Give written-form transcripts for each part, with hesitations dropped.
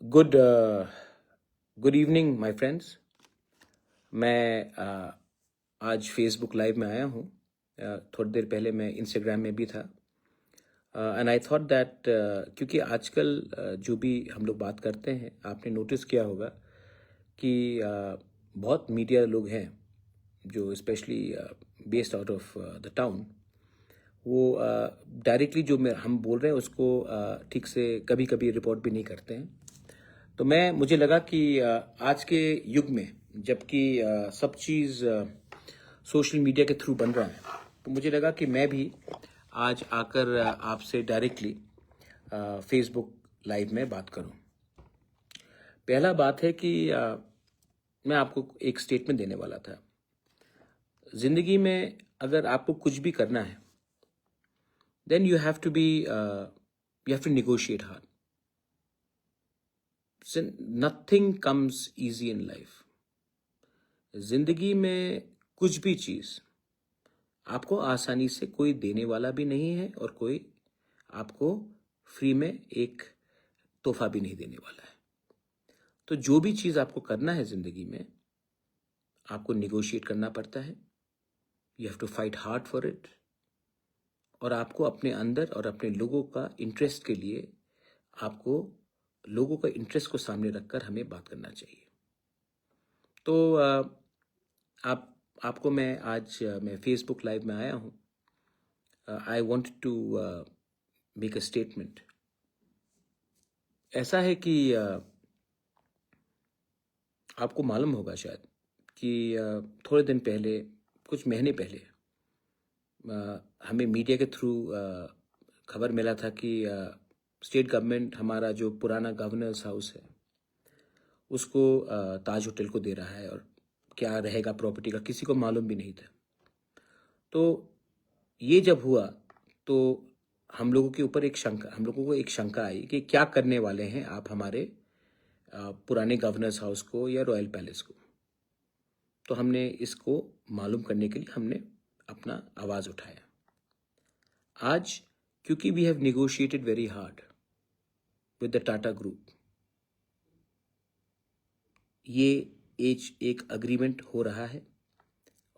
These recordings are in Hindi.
Good good evening my friends. मैं आज फेसबुक लाइव में आया हूँ। थोड़ी देर पहले मैं इंस्टाग्राम में भी था एंड आई थॉट दैट क्योंकि आजकल जो भी हम लोग बात करते हैं, आपने नोटिस किया होगा कि बहुत मीडिया लोग हैं जो specially based out of the town, वो डायरेक्टली जो हम बोल रहे हैं उसको ठीक से कभी कभी रिपोर्ट भी नहीं करते हैं। तो मुझे लगा कि आज के युग में जबकि सब चीज़ सोशल मीडिया के थ्रू बन रहा है, तो मुझे लगा कि मैं भी आज आकर आपसे डायरेक्टली फेसबुक लाइव में बात करूं। पहला बात है कि मैं आपको एक स्टेटमेंट देने वाला था। ज़िंदगी में अगर आपको कुछ भी करना है, then you have to negotiate hard. Nothing comes easy in life. जिंदगी में कुछ भी चीज आपको आसानी से कोई देने वाला भी नहीं है और कोई आपको फ्री में एक तोहफा भी नहीं देने वाला है। तो जो भी चीज आपको करना है जिंदगी में, आपको निगोशिएट करना पड़ता है। You have to fight hard for it. और आपको अपने अंदर और अपने लोगों का इंटरेस्ट के लिए आपको लोगों का इंटरेस्ट को सामने रखकर हमें बात करना चाहिए। तो आपको मैं फेसबुक लाइव में आया हूँ। I want to make a statement. ऐसा है कि आपको मालूम होगा शायद कि थोड़े दिन पहले, कुछ महीने पहले, हमें मीडिया के थ्रू खबर मिला था कि स्टेट गवर्नमेंट हमारा जो पुराना गवर्नर्स हाउस है उसको ताज होटल को दे रहा है, और क्या रहेगा प्रॉपर्टी का किसी को मालूम भी नहीं था। तो ये जब हुआ तो हम लोगों को एक शंका आई कि क्या करने वाले हैं आप हमारे पुराने गवर्नर्स हाउस को या रॉयल पैलेस को। तो हमने इसको मालूम करने के लिए हमने अपना आवाज़ उठाया। आज क्योंकि we have negotiated very hard with the Tata group, ये एक अग्रीमेंट हो रहा है,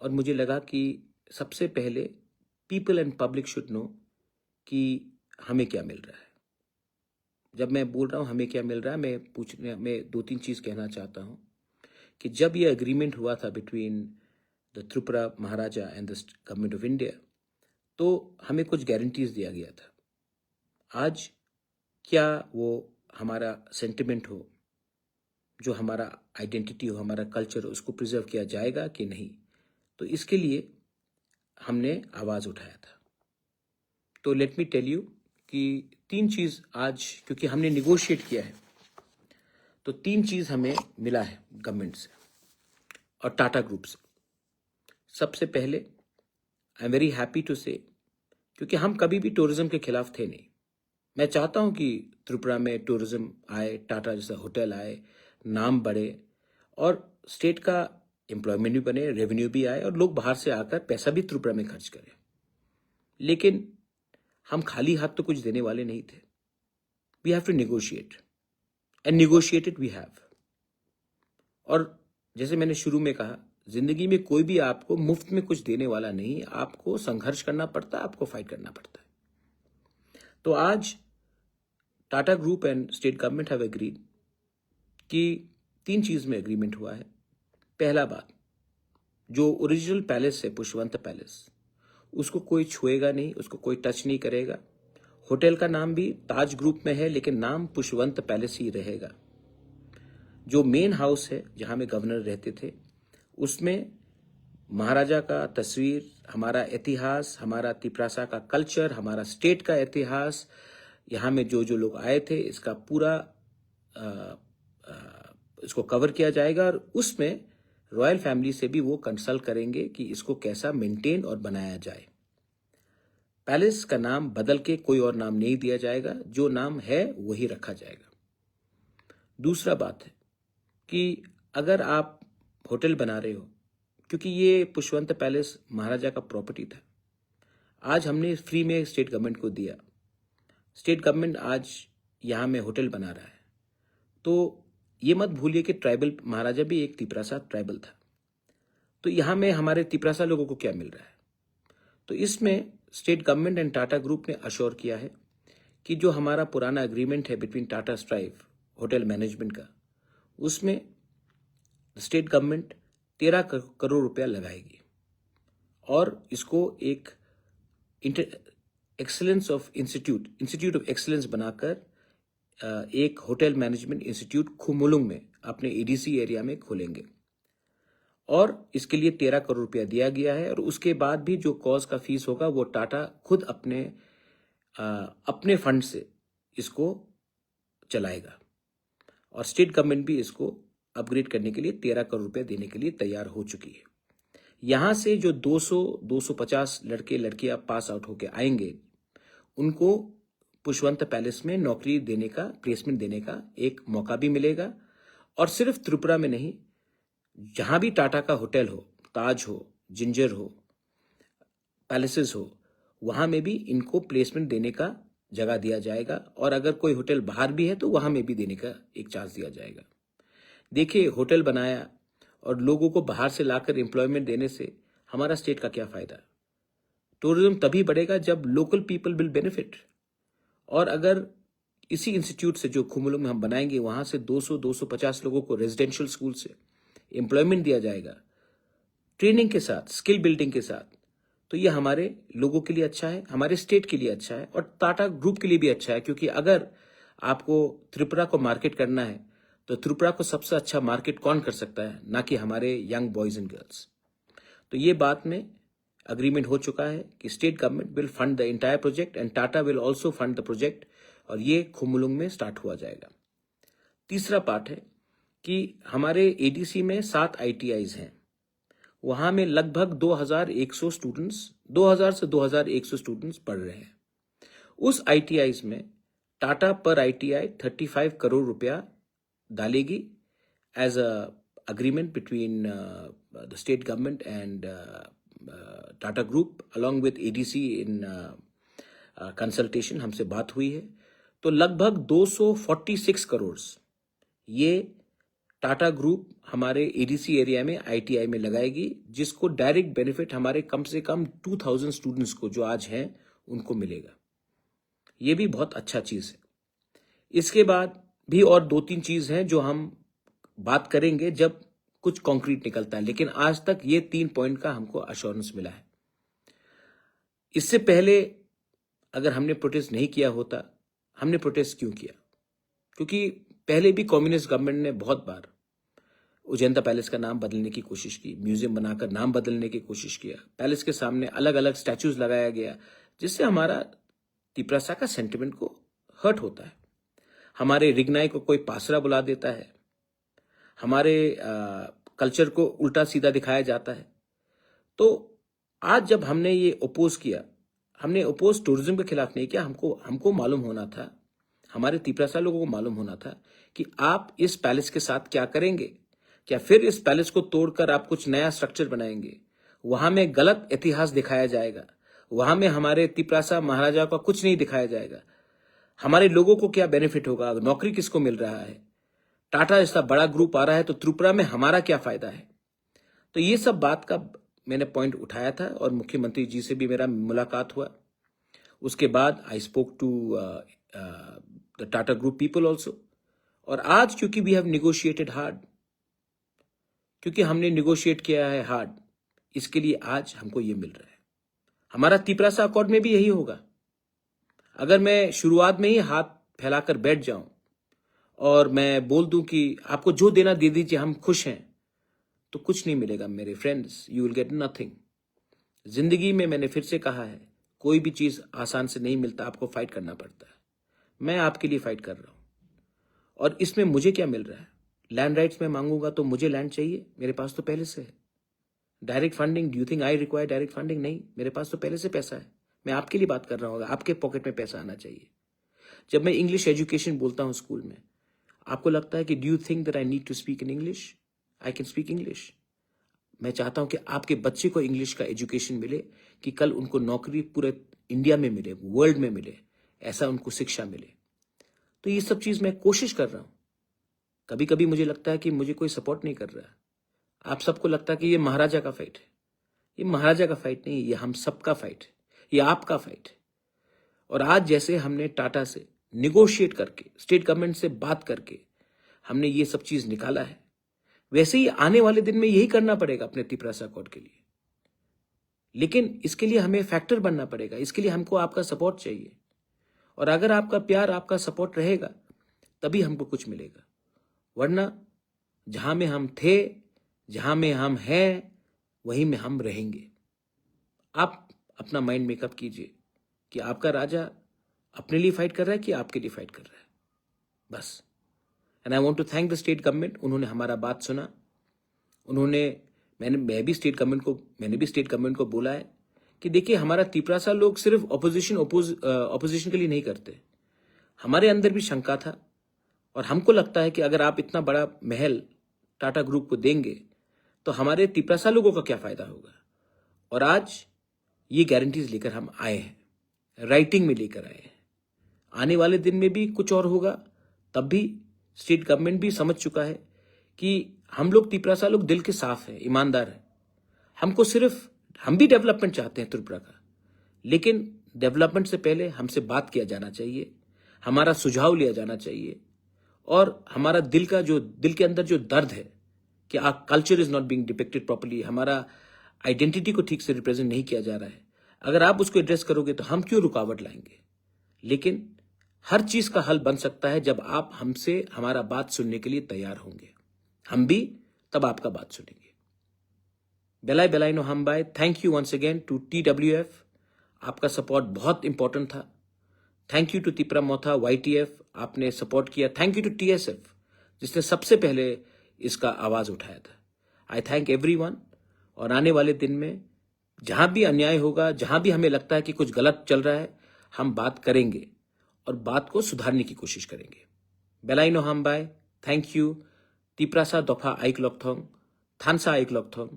और मुझे लगा कि सबसे पहले people and public should know कि हमें क्या मिल रहा है। जब मैं बोल रहा हूँ हमें क्या मिल रहा है, मैं दो तीन चीज़ कहना चाहता हूँ कि जब ये अग्रीमेंट हुआ था between the Tripura Maharaja and the government of India, तो हमें कुछ गारंटीज दिया गया था। आज क्या वो हमारा सेंटिमेंट हो, जो हमारा आइडेंटिटी हो, हमारा कल्चर हो, उसको प्रिजर्व किया जाएगा कि नहीं? तो इसके लिए हमने आवाज़ उठाया था। तो लेट मी टेल यू कि तीन चीज़ आज, क्योंकि हमने निगोशिएट किया है, तो तीन चीज़ हमें मिला है गवर्नमेंट से और टाटा ग्रुप से। सबसे पहले I am very happy to say, क्योंकि हम कभी भी टूरिज्म के खिलाफ थे नहीं। मैं चाहता हूं कि त्रिपुरा में टूरिज्म आए, टाटा जैसा होटल आए, नाम बढ़े, और स्टेट का एम्प्लॉयमेंट भी बने, रेवेन्यू भी आए, और लोग बाहर से आकर पैसा भी त्रिपुरा में खर्च करें। लेकिन हम खाली हाथ तो कुछ देने वाले नहीं थे। We have to negotiate, and negotiated we have. और जैसे मैंने शुरू में कहा, जिंदगी में कोई भी आपको मुफ्त में कुछ देने वाला नहीं, आपको संघर्ष करना पड़ता है, आपको फाइट करना पड़ता है। तो आज Tata group and state government have agreed कि तीन चीज में एग्रीमेंट हुआ है। पहला बात, जो ओरिजिनल पैलेस है पुष्पवंत पैलेस, उसको कोई छुएगा नहीं, उसको कोई टच नहीं करेगा। होटल का नाम भी ताज ग्रुप में है, लेकिन नाम पुष्पवंत पैलेस ही रहेगा। जो मेन हाउस है जहां में गवर्नर रहते थे, उसमें महाराजा का तस्वीर, हमारा इतिहास, हमारा तिपरासा का कल्चर, हमारा स्टेट का इतिहास, यहाँ में जो जो लोग आए थे, इसका पूरा इसको कवर किया जाएगा। और उसमें रॉयल फैमिली से भी वो कंसल्ट करेंगे कि इसको कैसा मेंटेन और बनाया जाए। पैलेस का नाम बदल के कोई और नाम नहीं दिया जाएगा, जो नाम है वही रखा जाएगा। दूसरा बात है कि अगर आप होटल बना रहे हो, क्योंकि ये पुष्पवंत पैलेस महाराजा का प्रॉपर्टी था, आज हमने फ्री में स्टेट गवर्नमेंट को दिया। स्टेट गवर्नमेंट आज यहाँ में होटल बना रहा है, तो ये मत भूलिए कि ट्राइबल महाराजा भी एक तिपरासा ट्राइबल था। तो यहाँ में हमारे तिपरासा लोगों को क्या मिल रहा है? तो इसमें state government and Tata group ने अश्योर किया है कि जो हमारा पुराना एग्रीमेंट है between Tata strive hotel management का, उसमें स्टेट गवर्नमेंट 13 करोड़ रुपया लगाएगी और इसको एक इंस्टीट्यूट ऑफ एक्सीलेंस बनाकर एक होटल मैनेजमेंट इंस्टीट्यूट खुमुलुंग में अपने एडीसी एरिया में खोलेंगे और इसके लिए 13 करोड़ रुपया दिया गया है। और उसके बाद भी जो कॉज का फीस होगा वो टाटा खुद अपने फंड से इसको चलाएगा और स्टेट गवर्नमेंट भी इसको अपग्रेड करने के लिए 13 करोड़ रुपया देने के लिए तैयार हो चुकी है। यहां से जो 200-250 लड़के लड़कियां पास आउट होके आएंगे उनको पुष्पवंत पैलेस में नौकरी देने का, प्लेसमेंट देने का एक मौका भी मिलेगा। और सिर्फ त्रिपुरा में नहीं, जहां भी टाटा का होटल हो, ताज हो, जिंजर हो, पैलेसेस हो, वहां में भी इनको प्लेसमेंट देने का जगह दिया जाएगा। और अगर कोई होटल बाहर भी है तो वहां में भी देने का एक चांस दिया जाएगा। देखिए, होटल बनाया और लोगों को बाहर से लाकर एम्प्लॉयमेंट देने से हमारा स्टेट का क्या फायदा? टूरिज्म तभी बढ़ेगा जब लोकल पीपल विल बेनिफिट। और अगर इसी इंस्टीट्यूट से जो खुमुलुंग में हम बनाएंगे वहां से 200-250 लोगों को रेजिडेंशियल स्कूल से एम्प्लॉयमेंट दिया जाएगा, ट्रेनिंग के साथ, स्किल बिल्डिंग के साथ, तो ये हमारे लोगों के लिए अच्छा है, हमारे स्टेट के लिए अच्छा है और टाटा ग्रुप के लिए भी अच्छा है। क्योंकि अगर आपको त्रिपुरा को मार्केट करना है तो त्रिपुरा को सबसे अच्छा मार्केट कौन कर सकता है? ना कि हमारे यंग बॉयज एंड गर्ल्स। तो ये बात में अग्रीमेंट हो चुका है कि state government will fund the entire project and Tata will also fund the project और ये खुमुलुंग में स्टार्ट हुआ जाएगा। तीसरा पार्ट है कि हमारे एडीसी में 7 ITIs हैं। वहां में लगभग 2100 स्टूडेंट्स, 2000 से 2100 स्टूडेंट्स पढ़ रहे हैं। उस ITIs में टाटा पर ITI 35 करोड़ रुपया डालेगी as a agreement between the state government and Tata Group along with ADC in consultation हमसे बात हुई है। तो लगभग 246 करोड़ ये टाटा ग्रुप हमारे एडीसी एरिया में ITI में लगाएगी, जिसको डायरेक्ट बेनिफिट हमारे कम से कम 2000 स्टूडेंट्स को जो आज हैं उनको मिलेगा। ये भी बहुत अच्छा चीज है। इसके बाद भी और 2-3 चीज हैं जो हम बात करेंगे जब कुछ कॉन्क्रीट निकलता है, लेकिन आज तक ये 3 पॉइंट का हमको अश्योरेंस मिला है। इससे पहले अगर हमने प्रोटेस्ट नहीं किया होता, हमने प्रोटेस्ट क्यों किया? क्योंकि पहले भी कम्युनिस्ट गवर्नमेंट ने बहुत बार उजैंता पैलेस का नाम बदलने की कोशिश की, म्यूजियम बनाकर नाम बदलने की कोशिश किया, पैलेस के सामने अलग अलग स्टैचूज लगाया गया, जिससे हमारा तिपरासा का सेंटिमेंट को हर्ट होता है। हमारे रिगनाई को कोई पासरा बुला देता है, हमारे कल्चर को उल्टा सीधा दिखाया जाता है। तो आज जब हमने ये अपोज किया, हमने अपोज टूरिज्म के खिलाफ नहीं किया। हमको मालूम होना था, हमारे तिपरासा लोगों को मालूम होना था कि आप इस पैलेस के साथ क्या करेंगे। क्या फिर इस पैलेस को तोड़कर आप कुछ नया स्ट्रक्चर बनाएंगे? वहां में गलत इतिहास दिखाया जाएगा, वहां में हमारे तिपरासा महाराजा का कुछ नहीं दिखाया जाएगा। हमारे लोगों को क्या बेनिफिट होगा? नौकरी किसको मिल रहा है? टाटा जैसा बड़ा ग्रुप आ रहा है तो त्रिपुरा में हमारा क्या फायदा है? तो ये सब बात का मैंने पॉइंट उठाया था और मुख्यमंत्री जी से भी मेरा मुलाकात हुआ। उसके बाद I spoke to the Tata group people also. और आज क्योंकि वी हैव निगोशिएटेड हार्ड, क्योंकि हमने निगोशिएट किया है हार्ड, इसके लिए आज हमको ये मिल रहा है। हमारा तिपरासा अकॉर्ड में भी यही होगा। अगर मैं शुरुआत में ही हाथ फैलाकर बैठ जाऊं और मैं बोल दूं कि आपको जो देना दे दीजिए, हम खुश हैं, तो कुछ नहीं मिलेगा मेरे friends. You will get nothing. जिंदगी में मैंने फिर से कहा है, कोई भी चीज आसान से नहीं मिलता, आपको फाइट करना पड़ता है। मैं आपके लिए फाइट कर रहा हूं और इसमें मुझे क्या मिल रहा है? लैंड राइट्स में मांगूंगा तो मुझे लैंड चाहिए, मेरे पास तो पहले से है। Direct funding, do you think I require direct funding? नहीं, मेरे पास तो पहले से पैसा है। मैं आपके लिए बात कर रहा हूँ, आपके पॉकेट में पैसा आना चाहिए। जब मैं इंग्लिश एजुकेशन बोलता हूँ स्कूल में, आपको लगता है कि do you think that I need to speak in English? I can speak English. मैं चाहता हूं कि आपके बच्चे को इंग्लिश का एजुकेशन मिले, कि कल उनको नौकरी पूरे इंडिया में मिले, वर्ल्ड में मिले, ऐसा उनको शिक्षा मिले। तो ये सब चीज मैं कोशिश कर रहा हूं। कभी कभी मुझे लगता है कि मुझे कोई सपोर्ट नहीं कर रहा। आप सबको लगता है कि ये महाराजा का फाइट है। ये महाराजा का फाइट नहीं, ये हम सबका फाइट है, ये आपका फाइट है। और आज जैसे हमने टाटा से निगोशिएट करके, स्टेट गवर्नमेंट से बात करके हमने ये सब चीज निकाला है, वैसे ही आने वाले दिन में यही करना पड़ेगा अपने तिपरासा अकॉर्ड के लिए। लेकिन इसके लिए हमें फैक्टर बनना पड़ेगा, इसके लिए हमको आपका सपोर्ट चाहिए। और अगर आपका प्यार, आपका सपोर्ट रहेगा तभी हमको कुछ मिलेगा, वरना जहां में हम थे, जहां में हम हैं, वहीं में हम रहेंगे। आप अपना माइंड मेकअप कीजिए कि आपका राजा अपने लिए फाइट कर रहा है कि आपके लिए फाइट कर रहा है, बस। And I want to thank the state government, उन्होंने हमारा बात सुना। मैंने भी स्टेट गवर्नमेंट को बोला है कि देखिए, हमारा तिपरासा लोग सिर्फ ऑपोजिशन के लिए नहीं करते। हमारे अंदर भी शंका था और हमको लगता है कि अगर आप इतना बड़ा महल टाटा ग्रुप को देंगे तो हमारे तिपरासा लोगों का क्या फायदा होगा। और आज ये गारंटीज लेकर हम आए हैं, राइटिंग में लेकर आए हैं। आने वाले दिन में भी कुछ और होगा, तब भी स्टेट गवर्नमेंट भी समझ चुका है कि हम लोग तिपरासा लोग दिल के साफ हैं, ईमानदार हैं। हम भी डेवलपमेंट चाहते हैं त्रिपुरा का, लेकिन डेवलपमेंट से पहले हमसे बात किया जाना चाहिए, हमारा सुझाव लिया जाना चाहिए। और हमारा दिल के अंदर जो दर्द है कि our culture is not being depicted properly, हमारा आइडेंटिटी को ठीक से रिप्रेजेंट नहीं किया जा रहा है, अगर आप उसको एड्रेस करोगे तो हम क्यों रुकावट लाएंगे। लेकिन हर चीज का हल बन सकता है जब आप हमसे हमारा बात सुनने के लिए तैयार होंगे, हम भी तब आपका बात सुनेंगे। बेलाई बेलाई नो हम bye. Thank you once again to TWF, आपका सपोर्ट बहुत इंपॉर्टेंट था। Thank you to Tipra Motha YTF, आपने सपोर्ट किया। थैंक यू टू TSF, जिसने सबसे पहले इसका आवाज उठाया था। I thank everyone. और आने वाले दिन में जहां भी अन्याय होगा, जहां भी हमें लगता है कि कुछ गलत चल रहा है, हम बात करेंगे और बात को सुधारने की कोशिश करेंगे। बेलाई नो हम बाय। Thank you. तिपरासा दफा आइक लॉकथोंग, थानसा आइक लॉकथोंग,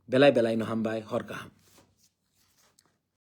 बेलाई बेलाई नो हम बाय, हर कहा।